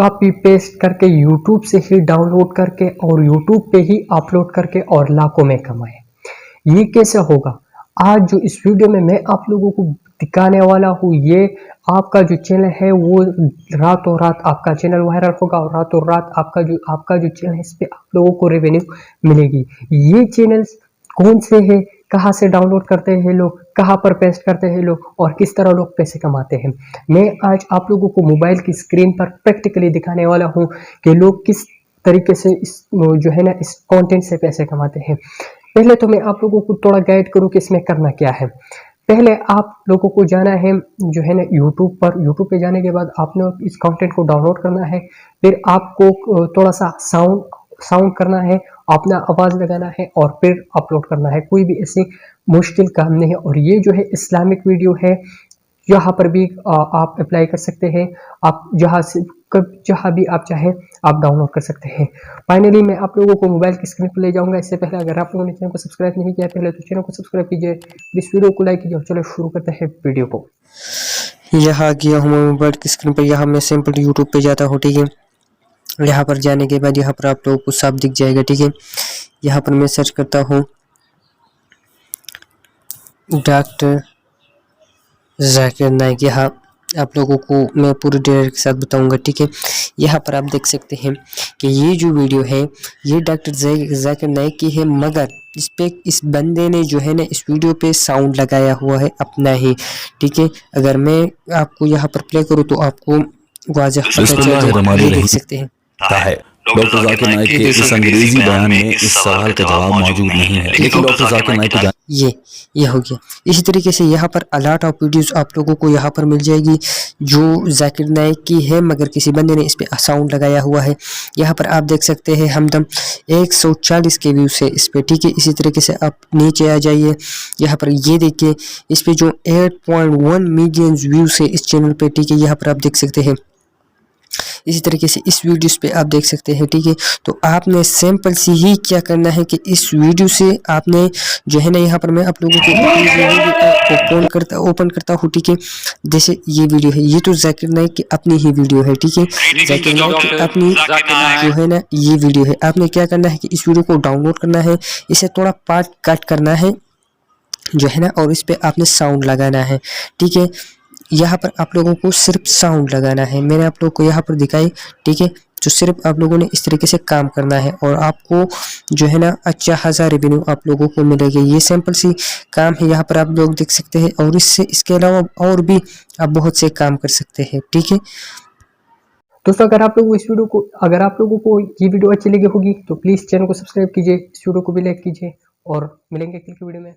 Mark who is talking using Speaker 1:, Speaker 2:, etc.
Speaker 1: Copy paste करके YouTube से ही download करके और यूट्यूब पे ही अपलोड करके और लाखों में कमाए। ये कैसे होगा? आज जो इस वीडियो में मैं आप लोगों को दिखाने वाला हूँ, ये आपका जो चैनल है वो रातों रात आपका चैनल वायरल होगा और रातों रात आपका जो चैनल है इस पे आप लोगों को रेवेन्यू मिलेगी। ये चैनल कौन से है, कहाँ से डाउनलोड करते हैं लोग, कहाँ पर पेस्ट करते हैं लोग और किस तरह लोग पैसे कमाते हैं, मैं आज आप लोगों को मोबाइल की स्क्रीन पर प्रैक्टिकली दिखाने वाला हूँ कि लोग किस तरीके से इस जो है ना इस कंटेंट से पैसे कमाते हैं। पहले तो मैं आप लोगों को थोड़ा गाइड करूँ कि इसमें करना क्या है। पहले आप लोगों को जाना है जो है ना यूट्यूब पर। यूट्यूब पे जाने के बाद आपने इस कंटेंट को डाउनलोड करना है। फिर आपको थोड़ा सा साउंड करना है, अपना आवाज़ लगाना है और फिर अपलोड करना है। कोई भी ऐसी मुश्किल काम नहीं है। और ये जो है इस्लामिक वीडियो है, यहाँ पर भी आप अप्लाई कर सकते हैं। आप जहाँ भी आप चाहें आप डाउनलोड कर सकते हैं। फाइनली मैं आप लोगों को मोबाइल की स्क्रीन पर ले जाऊंगा। इससे पहले अगर आप लोगों ने चैनल को सब्सक्राइब नहीं किया पहले तो चैनल को सब्सक्राइब कीजिए, इस वीडियो को लाइक कीजिए और चलो शुरू करते हैं वीडियो को।
Speaker 2: यहाँ गया हूँ मोबाइल की स्क्रीन पर। यहाँ मैं सिंपल यूट्यूब पे जाता हूँ, ठीक है। यहाँ पर जाने के बाद यहाँ पर आप लोगों को साफ दिख जाएगा, ठीक है। यहाँ पर मैं सर्च करता हूँ डॉक्टर जाकिर नाइक। यहाँ आप लोगों को मैं पूरी डिटेल के साथ बताऊंगा, ठीक है। यहाँ पर आप देख सकते हैं कि ये जो वीडियो है ये डॉक्टर जाकिर नाइक की है, मगर इस पे इस बंदे ने जो है ना इस वीडियो पे साउंड लगाया हुआ है अपना ही, ठीक है। अगर मैं आपको यहाँ पर प्ले करूँ तो आपको वाज़ेह पता चल जाएगा। ये देख सकते हैं
Speaker 3: है डॉक्टर जाकिर नाइक के इस अंग्रेजी बयान में इस सवाल का जवाब मौजूद नहीं है, लेकिन डॉक्टर जाकिर नाइक को
Speaker 2: ये हो गया। इसी तरीके से यहाँ पर अलॉट ऑफ वीडियोस आप लोगों को यहाँ पर मिल जाएगी जो जाकिर नाइक की है, मगर किसी बंदे ने इस पे साउंड लगाया हुआ है। यहाँ पर आप देख सकते हैं हमदम 140 के व्यूज है इस पे, ठीक है। इसी तरीके से आप नीचे आ जाइए, यहाँ पर ये देखिए इस पे जो 8.1 मिलियन व्यूज है इस चैनल पे, ठीक है। यहाँ पर आप देख सकते हैं। इसी तरीके से इस वीडियोस पे आप देख सकते हैं, ठीक है। तो आपने सिंपल सी ही क्या करना है कि इस वीडियो से आपने जो है ना यहाँ पर मैं आप लोगों को ओपन करता हूँ, ठीक है। जैसे ये वीडियो है, ये तो जाकिर नाइक की अपनी ही वीडियो है, ठीक है। जाकिर नाइक की अपनी जो है ना ये वीडियो है। आपने क्या करना है कि इस वीडियो को डाउनलोड करना है, इसे थोड़ा पार्ट कट करना है जो है ना, और इस पे आपने साउंड लगाना है, ठीक है। यहाँ पर आप लोगों को सिर्फ साउंड लगाना है, मैंने आप लोगों को यहाँ पर दिखाई, ठीक है। जो सिर्फ आप लोगों ने इस तरीके से काम करना है और आपको जो है ना अच्छा खासा रेवेन्यू आप लोगों को मिलेगा। ये सिंपल सी काम है, यहाँ पर आप लोग देख सकते हैं। और इसके अलावा और भी आप बहुत से काम कर सकते हैं, ठीक है।
Speaker 1: दोस्तों अगर आप लोगों को ये वीडियो अच्छी लगी होगी तो प्लीज़ चैनल को सब्सक्राइब कीजिए, इस वीडियो को भी लाइक कीजिए और मिलेंगे कल की वीडियो में।